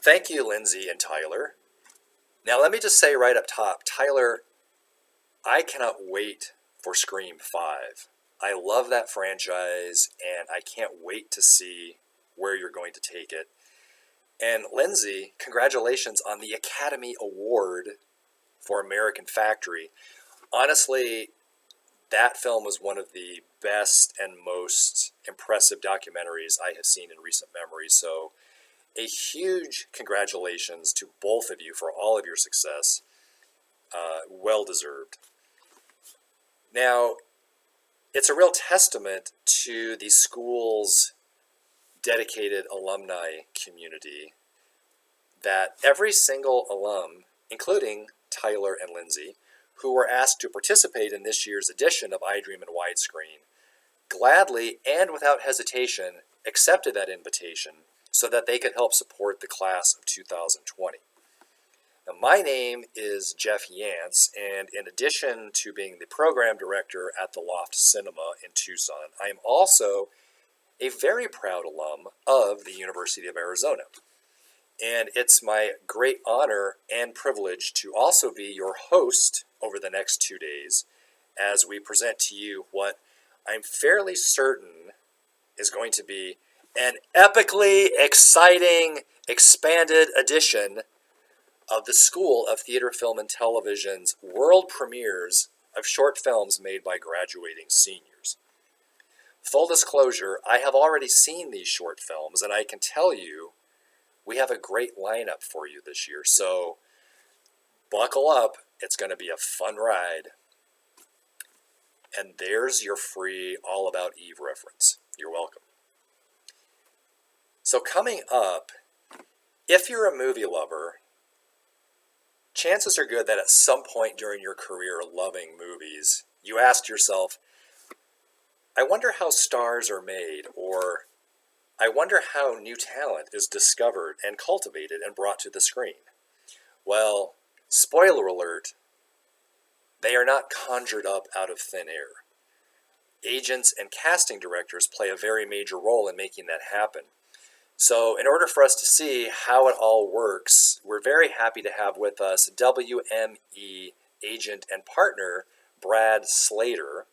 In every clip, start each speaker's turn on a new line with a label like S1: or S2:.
S1: Thank you, Lindsay and Tyler. Now, let me just say right up top, Tyler, I cannot wait for Scream 5. I love that franchise, and I can't wait to see where you're going to take it. And Lindsay, congratulations on the Academy Award for American Factory. Honestly, that film was one of the best and most impressive documentaries I have seen in recent memory. So a huge congratulations to both of you for all of your success. Well deserved. Now, it's a real testament to the school's dedicated alumni community that every single alum, including Tyler and Lindsay, who were asked to participate in this year's edition of iDream in Widescreen, gladly and without hesitation accepted that invitation so that they could help support the class of 2020. Now, my name is Jeff Yance, and in addition to being the program director at the Loft Cinema in Tucson, I am also a very proud alum of the University of Arizona. And it's my great honor and privilege to also be your host over the next 2 days as we present to you what I'm fairly certain is going to be an epically exciting, expanded edition of the School of Theater, Film, and Television's world premieres of short films made by graduating seniors. Full disclosure, I have already seen these short films, and I can tell you we have a great lineup for you this year, so buckle up. It's going to be a fun ride. And there's your free All About Eve reference. You're welcome. So coming up, if you're a movie lover, chances are good that at some point during your career loving movies, you asked yourself, I wonder how stars are made, or I wonder how new talent is discovered and cultivated and brought to the screen. Well, spoiler alert, they are not conjured up out of thin air. Agents and casting directors play a very major role in making that happen. So in order for us to see how it all works, we're very happy to have with us WME agent and partner Brad Slater,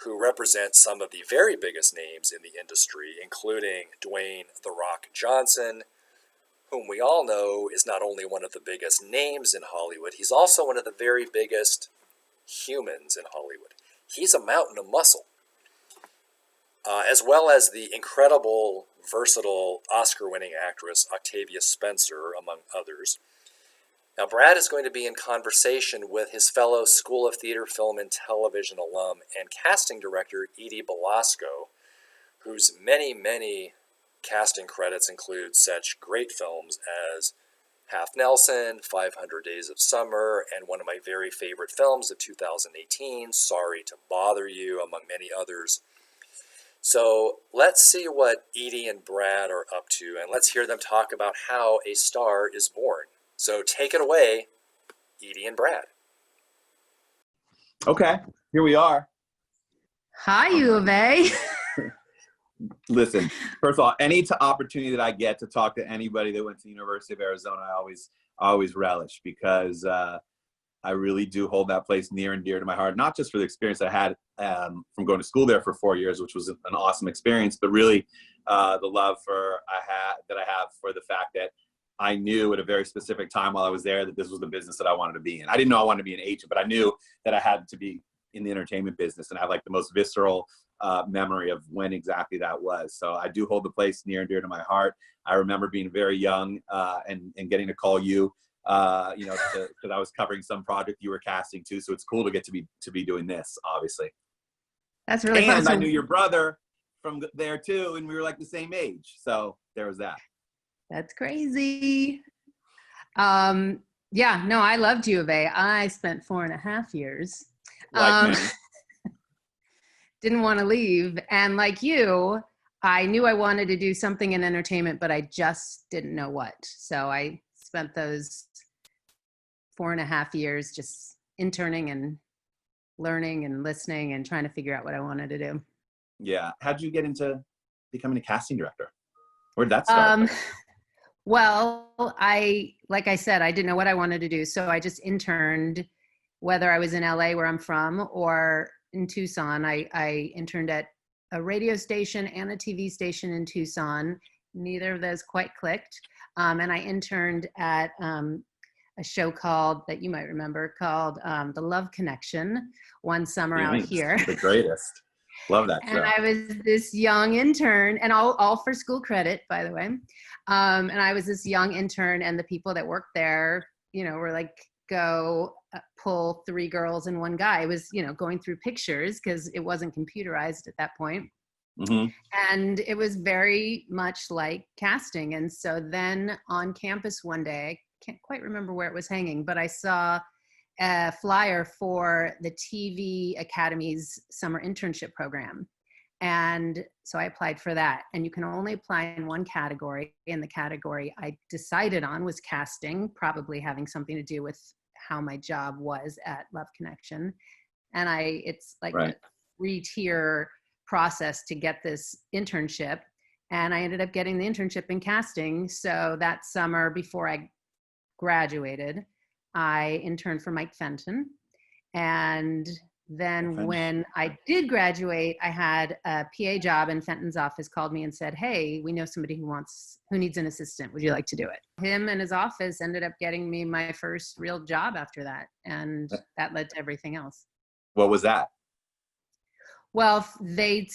S1: who represents some of the very biggest names in the industry, including Dwayne "The Rock" Johnson, whom we all know is not only one of the biggest names in Hollywood, he's also one of the very biggest humans in Hollywood. He's a mountain of muscle. As well as the incredible, versatile, Oscar-winning actress Octavia Spencer, among others. Now, Brad is going to be in conversation with his fellow School of Theater, Film, and Television alum and casting director Edie Belasco, whose many, many casting credits include such great films as Half Nelson, 500 Days of Summer, and one of my very favorite films of 2018, Sorry to Bother You, among many others. So let's see what Edie and Brad are up to, and let's hear them talk about how a star is born. So take it away, Edie and Brad.
S2: Okay, here we are.
S3: Hi, U of A.
S2: Listen, first of all, any opportunity that I get to talk to anybody that went to the University of Arizona, I always relish, because I really do hold that place near and dear to my heart, not just for the experience I had from going to school there for 4 years, which was an awesome experience, but really the love that I have for the fact that I knew at a very specific time while I was there that this was the business that I wanted to be in. I didn't know I wanted to be an agent, but I knew that I had to be in the entertainment business, and I have like the most visceral memory of when exactly that was. So I do hold the place near and dear to my heart. I remember being very young and getting to call you, because I was covering some project you were casting too. So it's cool to get to be doing this, obviously.
S3: That's really fun.
S2: And I knew your brother from there too, and we were like the same age. So there was that.
S3: That's crazy. Yeah, no, I loved U of A. I spent 4.5 years.
S2: Like
S3: Didn't want to leave. And like you, I knew I wanted to do something in entertainment, but I just didn't know what. So I spent those 4.5 years just interning and learning and listening and trying to figure out what I wanted to do.
S2: Yeah. How'd you get into becoming a casting director? Where did that start?
S3: Well, like I said, I didn't know what I wanted to do. So I just interned, whether I was in LA where I'm from or in Tucson. I interned at a radio station and a TV station in Tucson. Neither of those quite clicked. And I interned at a show that you might remember called The Love Connection one summer out here.
S2: The greatest. Love that
S3: And
S2: show.
S3: I was this young intern, and all for school credit, by the way. And I was this young intern, and the people that worked there, were like, go pull 3 girls and 1 guy. It was, going through pictures because it wasn't computerized at that point.
S2: Mm-hmm.
S3: And it was very much like casting. And so then on campus one day, I can't quite remember where it was hanging, but I saw a flyer for the TV Academy's summer internship program. And so I applied for that. And you can only apply in one category. And the category I decided on was casting, probably having something to do with how my job was at Love Connection. And it's like a 3-tier process to get this internship. And I ended up getting the internship in casting. So that summer before I graduated, I interned for Mike Fenton. And then when I did graduate, I had a PA job, and Fenton's office called me and said, hey, we know somebody who needs an assistant. Would you like to do it? Him and his office ended up getting me my first real job after that. And that led to everything else.
S2: What was that?
S3: Well, they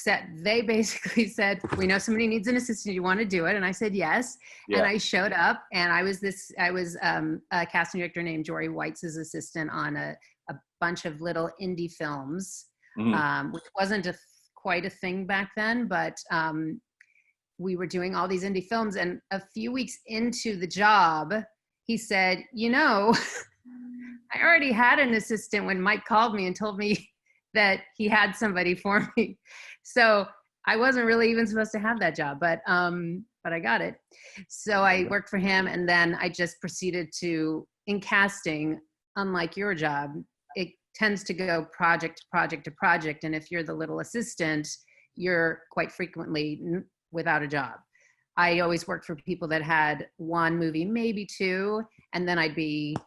S3: basically said, we know somebody needs an assistant. Do you want to do it? And I said, yes. Yeah. And I showed up, and I was a casting director named Jory White's assistant on a bunch of little indie films, which wasn't quite a thing back then, but we were doing all these indie films. And a few weeks into the job, he said, I already had an assistant when Mike called me and told me that he had somebody for me. So I wasn't really even supposed to have that job, but I got it. So I worked for him, and then I just proceeded in casting, unlike your job, it tends to go project to project to project. And if you're the little assistant, you're quite frequently without a job. I always worked for people that had 1 movie, maybe 2, and then I'd be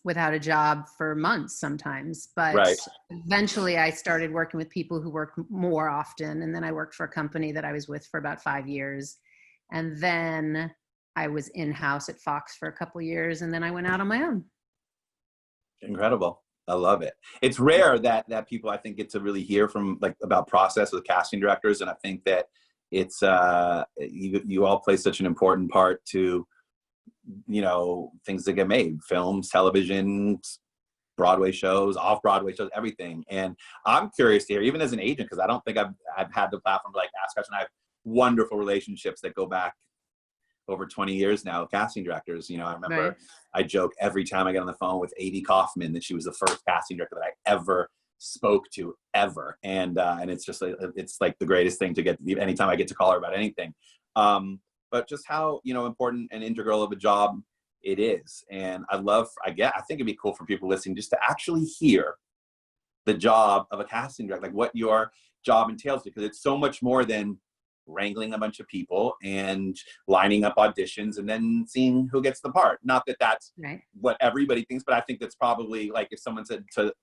S3: without a job for months sometimes. But eventually I started working with people who work more often. And then I worked for a company that I was with for about 5 years. And then I was in-house at Fox for a couple of years. And then I went out on my own.
S2: Incredible. I love it. It's rare that people, I think, get to really hear from about process with casting directors. And I think that it's, you all play such an important part to, things that get made, films, television, Broadway shows, off-Broadway shows, everything. And I'm curious to hear, even as an agent, because I don't think I've had the platform to ask questions. I have wonderful relationships that go back over 20 years now, casting directors. I remember I joke every time I get on the phone with Adie Kaufman that she was the first casting director that I ever spoke to ever. And it's just it's like the greatest thing to get anytime I get to call her about anything. But just how, important and integral of a job it is. And I think it'd be cool for people listening just to actually hear the job of a casting director, what your job entails, because it's so much more than wrangling a bunch of people and lining up auditions and then seeing who gets the part. Not that that's what everybody thinks, but I think that's probably if someone said to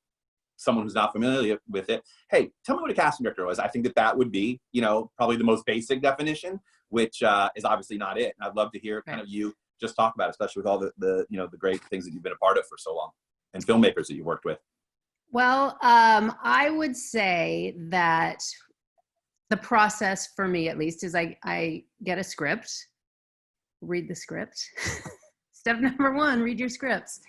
S2: someone who's not familiar with it, hey, tell me what a casting director was. I think that would be, probably the most basic definition, which is obviously not it. And I'd love to hear kind of you just talk about it, especially with all the great things that you've been a part of for so long and filmmakers that you've worked with.
S3: Well, I would say that the process for me, at least, is I get a script, read the script. Step number 1, read your scripts.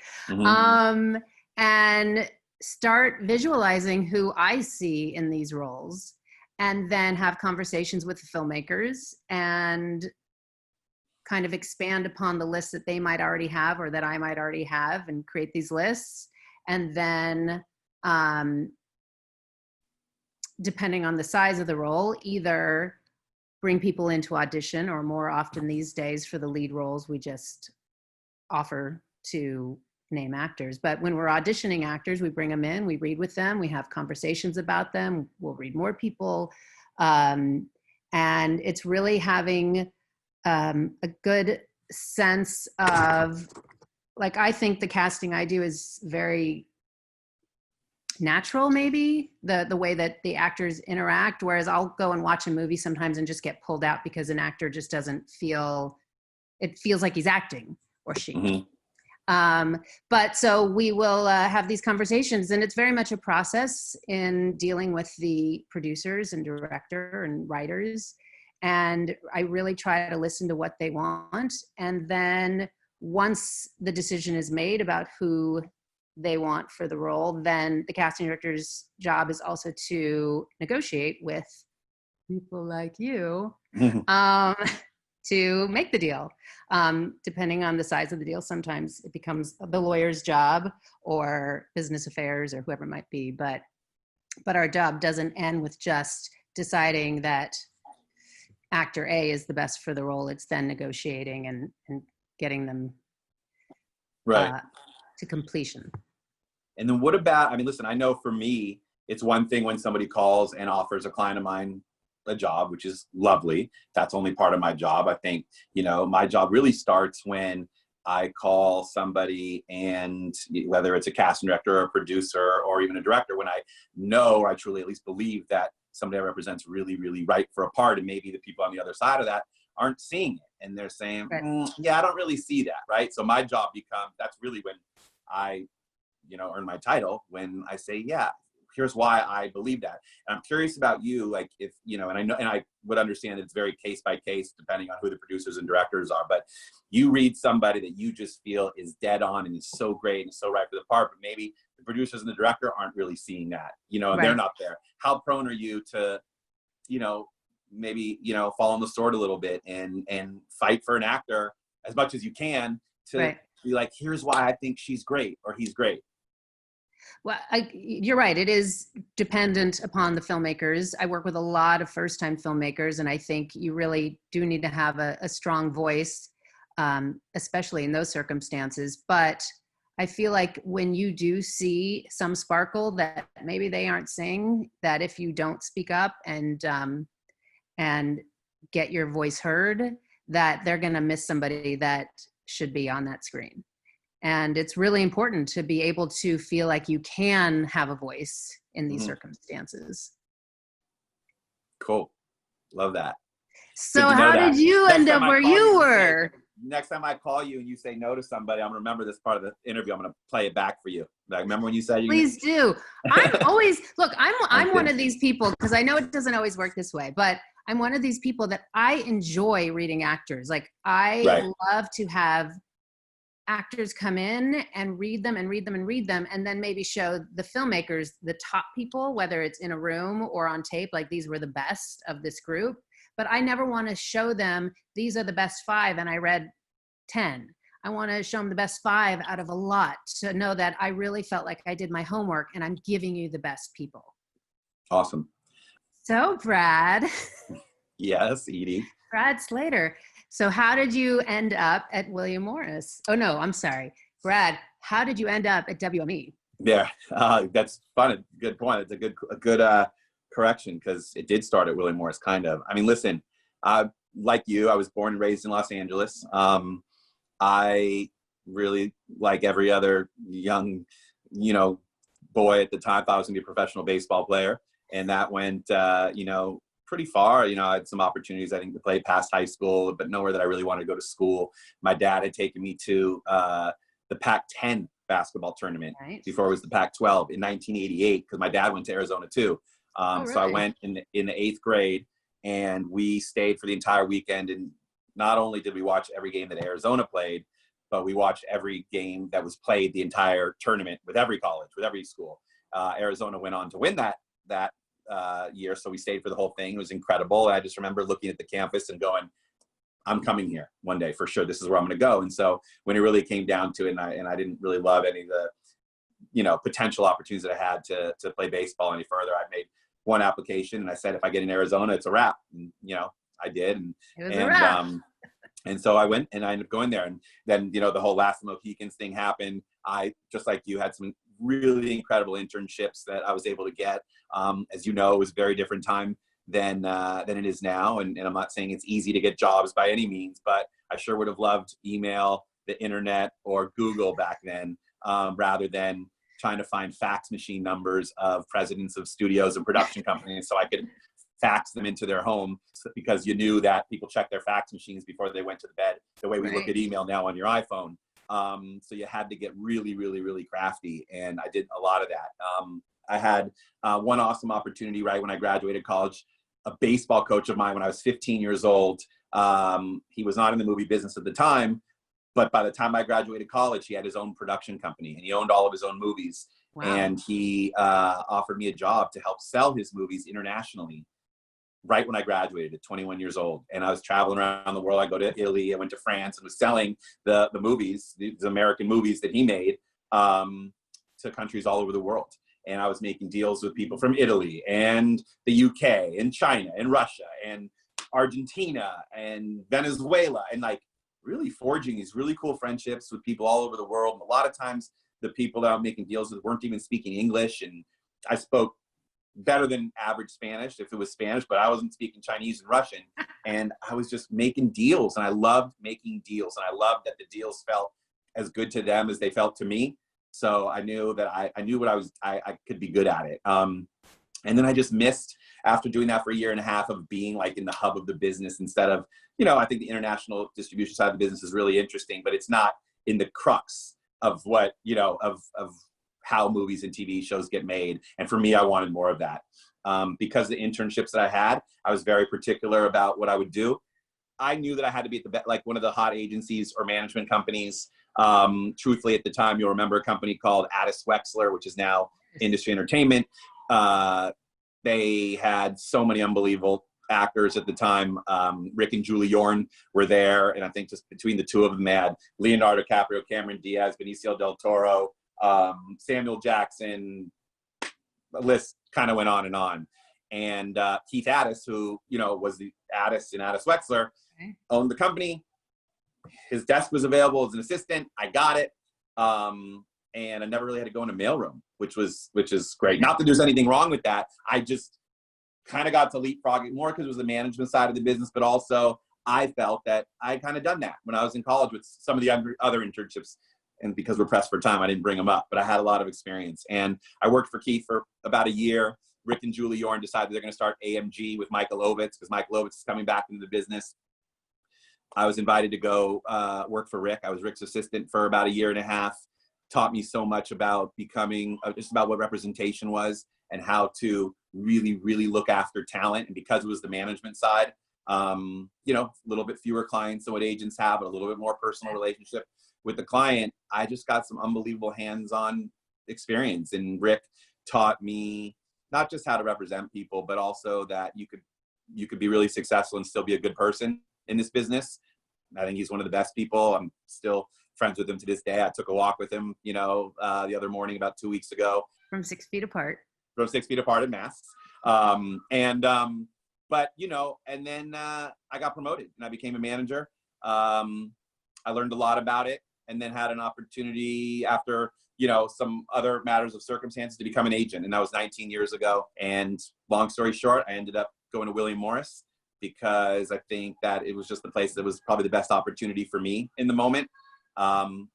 S3: And start visualizing who I see in these roles, and then have conversations with the filmmakers and kind of expand upon the lists that they might already have or that I might already have, and create these lists. And then depending on the size of the role, either bring people into audition, or more often these days for the lead roles, we just offer to name actors. But when we're auditioning actors, we bring them in, we read with them, we have conversations about them, we'll read more people. And it's really having a good sense of, like, I think the casting I do is very natural, maybe the way that the actors interact, whereas I'll go and watch a movie sometimes and just get pulled out because an actor just doesn't feel, it feels like he's acting, or she. But so we will have these conversations, and it's very much a process in dealing with the producers and director and writers. And I really try to listen to what they want. And then once the decision is made about who they want for the role, then the casting director's job is also to negotiate with people like you to make the deal. Depending on the size of the deal, sometimes it becomes the lawyer's job or business affairs or whoever it might be. But our job doesn't end with just deciding that actor A is the best for the role. It's then negotiating and getting them to completion.
S2: And then what about, I mean, listen, I know for me, it's one thing when somebody calls and offers a client of mine a job, which is lovely. That's only part of my job. I think, you know, my job really starts when I call somebody, and whether it's a casting director or a producer or even a director, when I know, or I truly at least believe that somebody I represent's really, really right for a part, and maybe the people on the other side of that aren't seeing it. And they're saying, yeah, I don't really see that, right? So my job becomes, that's really when I, you know, earn my title, when I say, yeah, here's why I believe that. And I'm curious about you, like, if, you know, and I know, and I would understand it's very case by case, depending on who the producers and directors are, but you read somebody that you just feel is dead on and is so great and so right for the part, but maybe the producers and the director aren't really seeing that, you know, and they're not there. How prone are you to, you know, maybe, you know, fall on the sword a little bit and fight for an actor as much as you can to be like, here's why I think she's great or he's great?
S3: Well, you're right. It is dependent upon the filmmakers. I work with a lot of first-time filmmakers, and I think you really do need to have a strong voice, especially in those circumstances. But I feel like when you do see some sparkle that maybe they aren't seeing, that if you don't speak up and get your voice heard, that they're going to miss somebody that should be on that screen. And it's really important to be able to feel like you can have a voice in these circumstances.
S2: Cool. Love that.
S3: So how did you end up where you were?
S2: Next time I call you and you say no to somebody, I'm going to remember this part of the interview. I'm going to play it back for you. Like, remember when you said you...
S3: Please do. I'm always, look, I'm one of these people, because I know it doesn't always work this way, but I'm one of these people that I enjoy reading actors. Like, I love to have actors come in and read them and read them and read them, and then maybe show the filmmakers the top people, whether it's in a room or on tape, like these were the best of this group. But I never want to show them these are the best 5 and I read 10. I want to show them the best 5 out of a lot, to know that I really felt like I did my homework and I'm giving you the best people.
S2: Awesome.
S3: So Brad.
S2: Yes, Edie.
S3: Brad Slater. So how did you end up at William Morris? Oh no, I'm sorry. Brad, how did you end up at WME?
S2: Yeah, that's fun. Good point. It's a good correction, because it did start at William Morris, kind of. I mean, listen, like you, I was born and raised in Los Angeles. I really, like every other young, you know, boy at the time, thought I was gonna be a professional baseball player. And that went, you know, pretty far. You know, I had some opportunities, I think, to play past high school, but nowhere that I really wanted to go to school. My dad had taken me to the Pac-10 basketball tournament before it was the Pac-12 in 1988, because my dad went to Arizona too. So I went in the 8th grade, and we stayed for the entire weekend. And not only did we watch every game that Arizona played, but we watched every game that was played the entire tournament with every college, with every school. Arizona went on to win that year, so we stayed for the whole thing. It was incredible. I just remember looking at the campus and going, I'm coming here one day for sure. This is where I'm going to go. And so when it really came down to it, and I didn't really love any of the, you know, potential opportunities that I had to play baseball any further, I made one application and I said, if I get in Arizona, it's a wrap. And, you know, I did. And so I went and I ended up going there. And then, you know, the whole Last of the Mohicans thing happened. I, just like you, had some really incredible internships that I was able to get. As you know, it was a very different time than it is now. And I'm not saying it's easy to get jobs by any means, but I sure would have loved email, the internet, or Google back then, rather than trying to find fax machine numbers of presidents of studios and production companies so I could fax them into their home, because you knew that people checked their fax machines before they went to the bed, the way we look at email now on your iPhone. So you had to get really, really, really crafty. And I did a lot of that. I had one awesome opportunity right when I graduated college. A baseball coach of mine when I was 15 years old, he was not in the movie business at the time, but by the time I graduated college, he had his own production company and he owned all of his own movies. Wow. And he offered me a job to help sell his movies internationally right when I graduated at 21 years old. And I was traveling around the world. I go to Italy, I went to France, and was selling the movies, the American movies that he made, to countries all over the world. And I was making deals with people from Italy and the UK and China and Russia and Argentina and Venezuela, and like really forging these really cool friendships with people all over the world. And a lot of times the people that I'm making deals with weren't even speaking English, and I spoke better than average Spanish if it was Spanish, but I wasn't speaking Chinese and Russian. And I was just making deals, and I loved making deals, and I loved that the deals felt as good to them as they felt to me. So I knew that I knew what I could be good at it. And then I just missed, after doing that for a year and a half, of being like in the hub of the business instead of, I think the international distribution side of the business is really interesting, but it's not in the crux of what, of how movies and TV shows get made. And for me, I wanted more of that. Because the internships that I had, I was very particular about what I would do. I knew that I had to be at like one of the hot agencies or management companies. Truthfully, at the time, you'll remember a company called IDIWS, which is now Industry Entertainment. They had so many unbelievable actors at the time. Rick and Julie Yorn were there, and I think just between the two of them, they had Leonardo DiCaprio, Cameron Diaz, Benicio del Toro, Samuel Jackson. The list kind of went on and on. And Keith Addis, who was the Addis in Addis Wexler, owned the company. His desk was available as an assistant. I got it, and I never really had to go in a mailroom, which is great. Not that there's anything wrong with that. I just kind of got to leapfrog it more because it was the management side of the business, but also I felt that I kind of done that when I was in college with some of the other internships. And because we're pressed for time, I didn't bring them up, but I had a lot of experience. And I worked for Keith for about a year. Rick and Julie Yorn decided they're going to start AMG with Michael Ovitz, because Michael Ovitz is coming back into the business. I was invited to go work for Rick. I was Rick's assistant for about a year and a half. Taught me so much about becoming, just about what representation was and how to really, really look after talent. And because it was the management side, a little bit fewer clients than what agents have, but a little bit more personal relationship with the client, I just got some unbelievable hands-on experience. And Rick taught me not just how to represent people, but also that you could be really successful and still be a good person in this business. I think he's one of the best people. I'm still friends with him to this day. I took a walk with him, the other morning about 2 weeks ago.
S3: From 6 feet apart.
S2: From 6 feet apart in masks. And then I got promoted and I became a manager. I learned a lot about it, and then had an opportunity after, some other matters of circumstances to become an agent. And that was 19 years ago. And long story short, I ended up going to William Morris because I think that it was just the place that was probably the best opportunity for me in the moment. And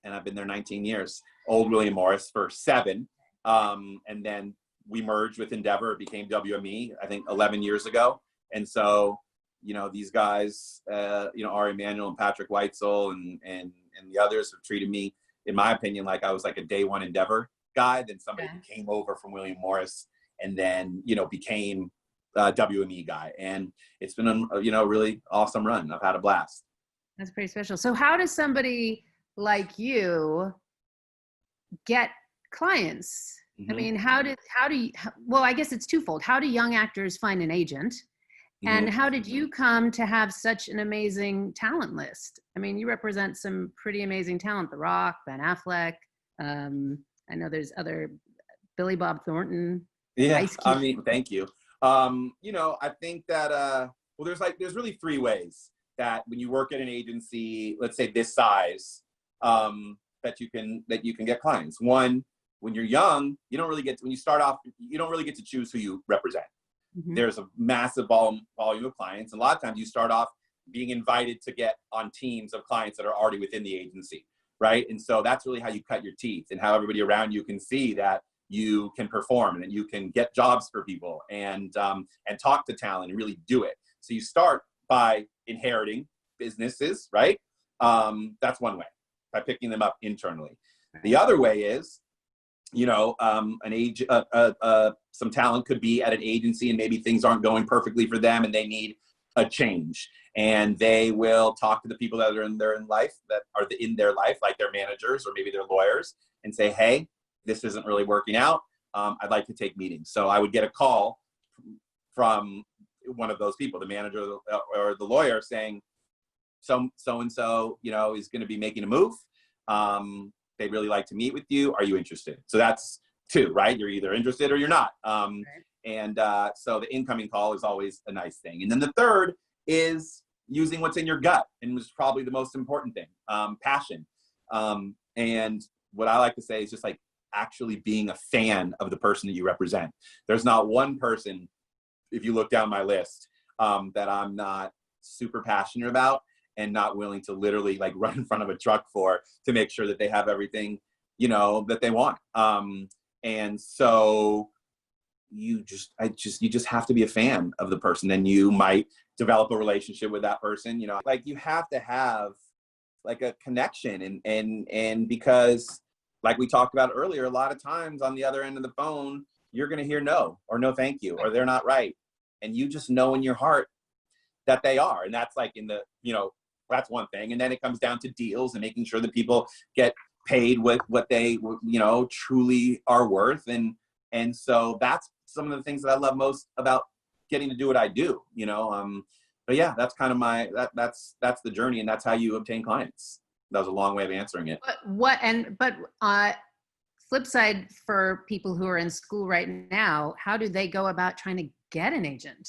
S2: I've been there 19 years. Old William Morris for 7. And then we merged with Endeavor. It became WME, I think 11 years ago. And so, these guys, Ari Emanuel and Patrick Weitzel and the others have treated me, in my opinion, like I was like a day one Endeavor guy. Then somebody came over from William Morris and then, became a WME guy. And it's been a really awesome run. I've had a blast.
S3: That's pretty special. So how does somebody like you get clients? Mm-hmm. I mean, well, I guess it's twofold. How do young actors find an agent? And how did you come to have such an amazing talent list? I mean, you represent some pretty amazing talent, The Rock, Ben Affleck. I know there's other, Billy Bob Thornton.
S2: Yeah, I mean, thank you. I think that, there's really 3 ways that when you work at an agency, let's say this size, that you can get clients. One, when you're young, when you start off, you don't really get to choose who you represent. there's a massive volume of clients. And a lot of times you start off being invited to get on teams of clients that are already within the agency, right? And so that's really how you cut your teeth, and how everybody around you can see that you can perform and that you can get jobs for people and talk to talent and really do it. So you start by inheriting businesses, right? That's one way, by picking them up internally. The other way is, you know, some talent could be at an agency and maybe things aren't going perfectly for them and they need a change, and they will talk to the people that are in their life, that are in their life, like their managers or maybe their lawyers, and say, hey, this isn't really working out. I'd like to take meetings. So I would get a call from one of those people, the manager or the lawyer, saying, so-and-so, you know, is going to be making a move. They'd really like to meet with you. Are you interested? So that's two, right? You're either interested or you're not. So the incoming call is always a nice thing. And then the third is using what's in your gut, and was probably the most important thing, passion. And what I like to say is just like actually being a fan of the person that you represent. There's not one person, if you look down my list, that I'm not super passionate about and not willing to literally like run in front of a truck for, to make sure that they have everything, you know, that they want. And so you just have to be a fan of the person. Then you might develop a relationship with that person, you know, like you have to have like a connection, and because like we talked about earlier, a lot of times on the other end of the phone, you're going to hear no, or no, thank you, or they're not right. And you just know in your heart that they are. And that's like in the, you know, that's one thing. And then it comes down to deals and making sure that people get paid with what they, you know, truly are worth. And so that's some of the things that I love most about getting to do what I do, you know. But yeah, that's kind of that's the journey, and that's how you obtain clients. That was a long way of answering it.
S3: But flip side, for people who are in school right now, how do they go about trying to get an agent?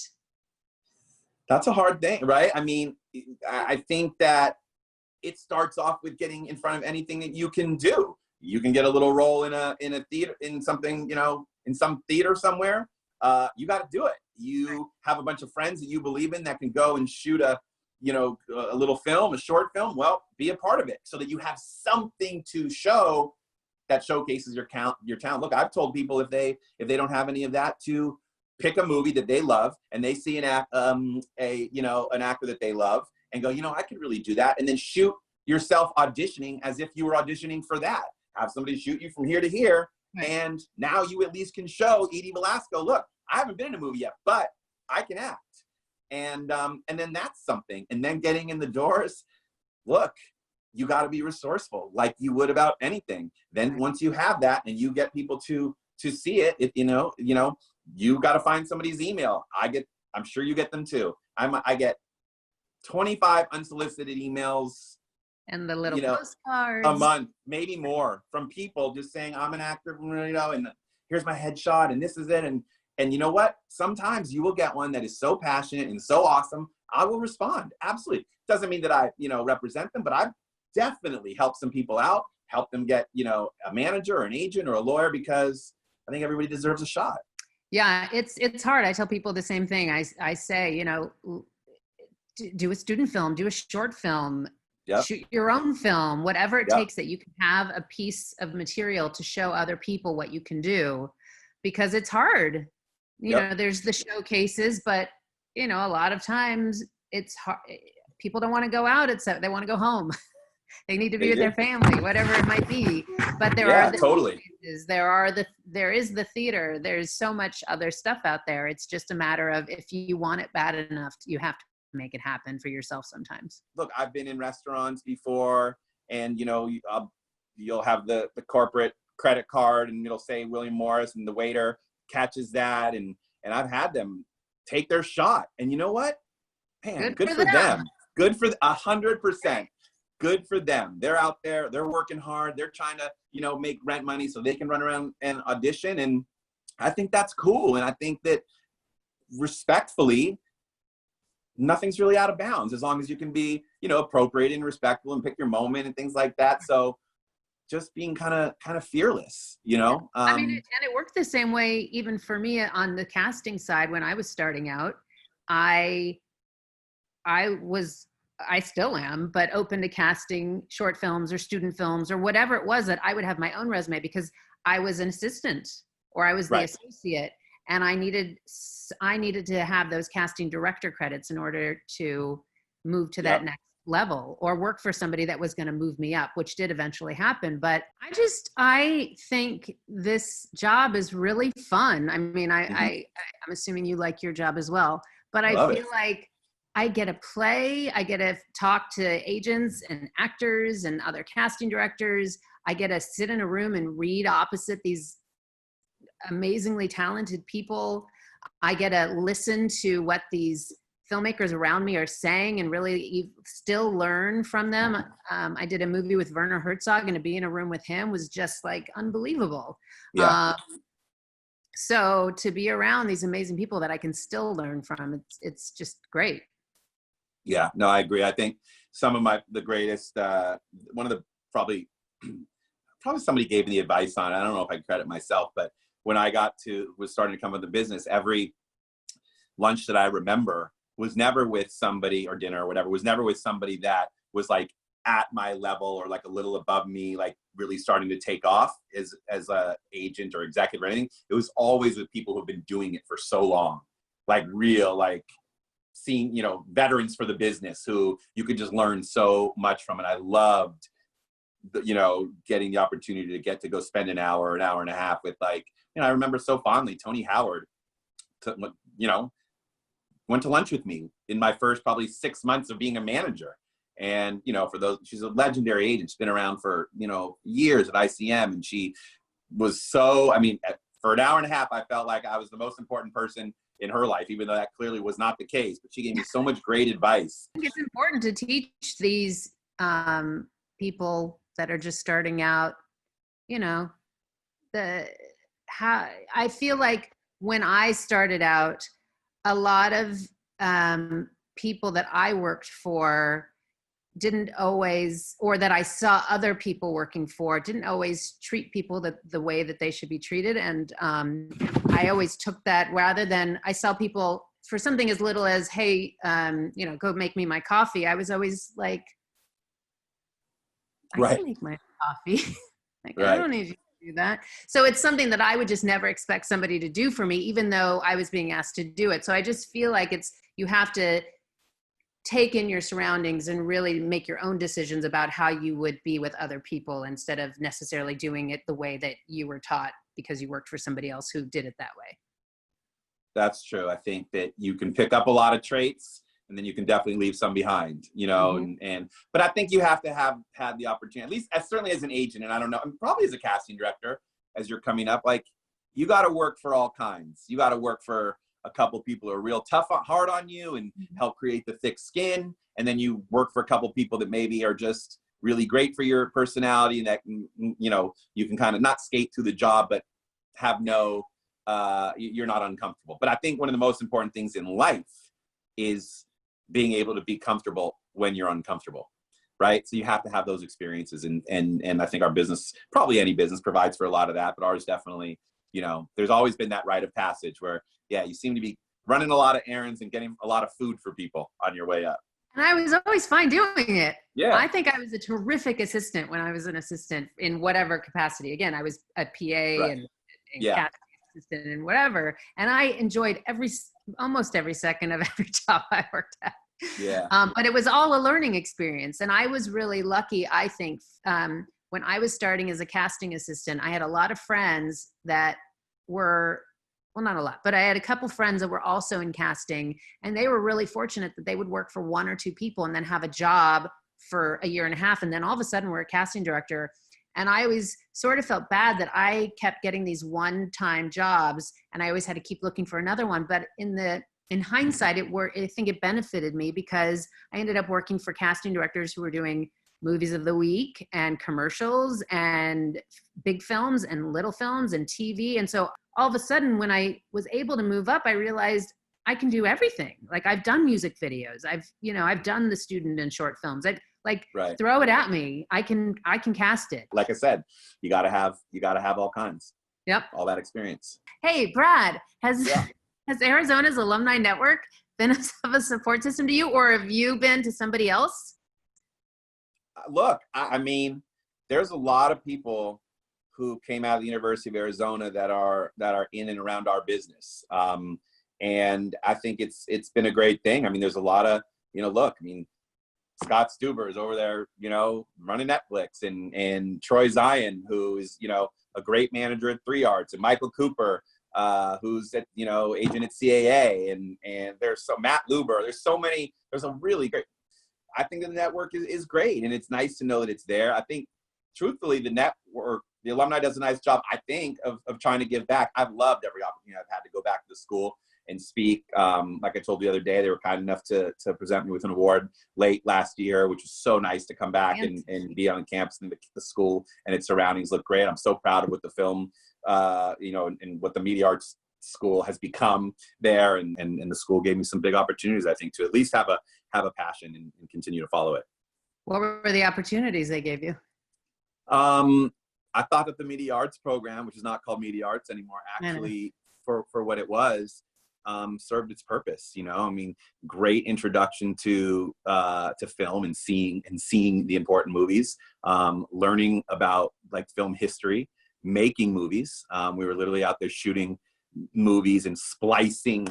S2: That's a hard thing, right? I mean, I think that it starts off with getting in front of anything that you can do. You can get a little role in a theater, in something, you know, in some theater somewhere. You got to do it. You have a bunch of friends that you believe in that can go and shoot a little film, a short film. Well, be a part of it so that you have something to show that showcases your talent. Look, I've told people if they don't have any of that, to pick a movie that they love and they see an actor that they love and go, you know, I could really do that. And then shoot yourself auditioning as if you were auditioning for that. Have somebody shoot you from here to here. Right. And now you at least can show Edie Belasco, look, I haven't been in a movie yet, but I can act. And then that's something. And then getting in the doors, look, you got to be resourceful like you would about anything. Then once you have that and you get people to see it, you got to find somebody's email. I'm sure you get them too. I get 25 unsolicited emails
S3: and the little postcards
S2: a month, maybe more, from people just saying, I'm an actor, you know, and here's my headshot and this is it. And you know what? Sometimes you will get one that is so passionate and so awesome. I will respond. Absolutely. Doesn't mean that I, represent them, but I've definitely helped some people out, help them get, a manager or an agent or a lawyer, because I think everybody deserves a shot.
S3: Yeah, it's hard. I tell people the same thing. I say, do a student film, do a short film,
S2: yep.
S3: Shoot your own film, whatever it
S2: yep.
S3: takes, that you can have a piece of material to show other people what you can do, because it's hard. There's the showcases, but a lot of times it's hard. People don't want to go out. They want to go home. They need to be with their family, whatever it might be. But there are the
S2: totally.
S3: There is the theater. There's so much other stuff out there. It's just a matter of, if you want it bad enough, you have to make it happen for yourself sometimes.
S2: Look, I've been in restaurants before, and you'll have the corporate credit card, and it'll say William Morris, and the waiter catches that, and I've had them take their shot. And you know what? Man, good for them. Good for 100%. Good for them. They're out there, they're working hard, they're trying to, make rent money so they can run around and audition. And I think that's cool. And I think that, respectfully, nothing's really out of bounds as long as you can be, appropriate and respectful and pick your moment and things like that. So just being kind of fearless, you know?
S3: I mean, and it worked the same way even for me on the casting side. When I was starting out, I still am, but open to casting short films or student films or whatever it was, that I would have my own resume because I was an assistant or I was the
S2: Right.
S3: associate, and I needed to have those casting director credits in order to move to that
S2: Yep.
S3: next level or work for somebody that was going to move me up, which did eventually happen. But I think this job is really fun. I mean, I'm assuming you like your job as well, but I
S2: Love
S3: feel
S2: it.
S3: like I get to play, I get to talk to agents and actors and other casting directors. I get to sit in a room and read opposite these amazingly talented people. I get to listen to what these filmmakers around me are saying and really still learn from them. I did a movie with Werner Herzog, and to be in a room with him was just like unbelievable.
S2: Yeah.
S3: So to be around these amazing people that I can still learn from, it's just great.
S2: Yeah, no, I agree. I think some of the greatest, one of the probably somebody gave me the advice on it. I don't know if I can credit myself, but when I was starting to come with the business, every lunch that I remember was never with somebody, or dinner or whatever, was never with somebody that was like at my level or like a little above me, like really starting to take off as a agent or executive or anything. It was always with people who've been doing it for so long, like real, like seeing, you know, veterans for the business who you could just learn so much from. And I loved, you know, getting the opportunity to get to go spend an hour and a half with, like, you know, I remember so fondly, Tony Howard, you know, went to lunch with me in my first probably 6 months of being a manager. And, you know, she's a legendary agent. She's been around for, you know, years at ICM. And she was so, I mean, for an hour and a half, I felt like I was the most important person in her life, even though that clearly was not the case. But she gave me so much great advice.
S3: I think it's important to teach these people that are just starting out, you know, how I feel like when I started out, a lot of people that I worked for didn't always, or that I saw other people working for, didn't always treat people the way that they should be treated. And I always took that, rather than I saw people for something as little as, hey, you know, go make me my coffee. I was always like, I can make my coffee. Like, I don't need you to do that. So it's something that I would just never expect somebody to do for me, even though I was being asked to do it. So I just feel like you have to take in your surroundings and really make your own decisions about how you would be with other people, instead of necessarily doing it the way that you were taught because you worked for somebody else who did it that way.
S2: That's true. I think that you can pick up a lot of traits, and then you can definitely leave some behind, you know.
S3: Mm-hmm.
S2: But I think you have to have had the opportunity, at least certainly as an agent, and I don't know, and probably as a casting director, as you're coming up, like, you got to work for all kinds. You got to work for a couple people who are real tough, hard on you and help create the thick skin. And then you work for a couple people that maybe are just really great for your personality, and that, you know, you can kind of not skate through the job, but have you're not uncomfortable. But I think one of the most important things in life is being able to be comfortable when you're uncomfortable, right? So you have to have those experiences. And I think our business, probably any business, provides for a lot of that, but ours definitely, you know, there's always been that rite of passage where, yeah, you seem to be running a lot of errands and getting a lot of food for people on your way up.
S3: And I was always fine doing it.
S2: Yeah.
S3: I think I was a terrific assistant when I was an assistant in whatever capacity. Again, I was a PA and casting assistant and whatever. And I enjoyed almost every second of every job I worked at.
S2: Yeah.
S3: But it was all a learning experience. And I was really lucky, I think, when I was starting as a casting assistant, I had a lot of friends that were, well, not a lot, but I had a couple friends that were also in casting, and they were really fortunate that they would work for one or two people and then have a job for a year and a half. And then all of a sudden we're a casting director. And I always sort of felt bad that I kept getting these one-time jobs, and I always had to keep looking for another one. But in hindsight, I think it benefited me, because I ended up working for casting directors who were doing movies of the week and commercials and big films and little films and TV. And so all of a sudden, when I was able to move up, I realized I can do everything. Like, I've done music videos. I've done the student and short films. Like,
S2: Right.
S3: throw it at me. I can cast it.
S2: Like I said, you gotta have all kinds,
S3: Yep.
S2: all that experience.
S3: Hey, Brad, has
S2: Yeah.
S3: has Arizona's alumni network been of a support system to you, or have you been to somebody else?
S2: Look, I mean, there's a lot of people who came out of the University of Arizona that are in and around our business. And I think it's been a great thing. I mean, there's a lot of, look, I mean, Scott Stuber is over there, running Netflix, and Troy Zion, who is, a great manager at 3 Arts, and Michael Cooper, who's at, agent at CAA, and there's Matt Luber. There's a really great, I think the network is great, and it's nice to know that it's there. I think, truthfully, the network, the alumni does a nice job, I think, of trying to give back. I've loved every opportunity I've had to go back to the school and speak. Like I told you the other day, they were kind enough to present me with an award late last year, which was so nice to come back and be on campus, and the school and its surroundings look great. I'm so proud of what the film, and what the media arts school has become there. And the school gave me some big opportunities, I think, to at least have a passion and continue to follow it.
S3: What were the opportunities they gave you?
S2: I thought that the media arts program, which is not called media arts anymore, actually for what it was, served its purpose. I mean, great introduction to film and seeing the important movies, learning about like film history, making movies. We were literally out there shooting movies and splicing,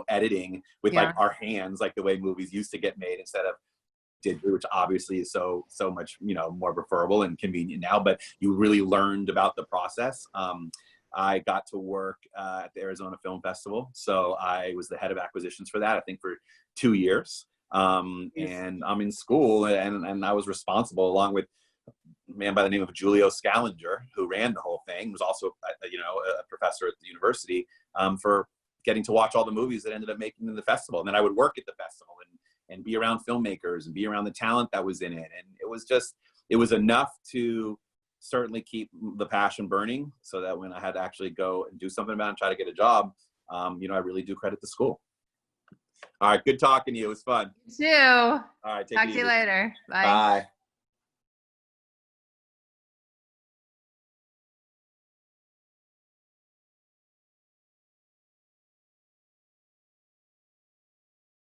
S2: editing with like our hands, like the way movies used to get made instead of digital, which obviously is so much, more preferable and convenient now, but you really learned about the process. I got to work at the Arizona Film Festival. So I was the head of acquisitions for that, I think, for 2 years. And I'm in school, and I was responsible, along with a man by the name of Julio Scalinger, who ran the whole thing, was also, a professor at the university, for getting to watch all the movies that ended up making the festival. And then I would work at the festival and be around filmmakers and be around the talent that was in it. And it was enough to certainly keep the passion burning, so that when I had to actually go and do something about it and try to get a job, I really do credit the school. All right, good talking to you. It was fun.
S3: You too.
S2: All right,
S3: Talk to you later. Bye.
S2: Bye.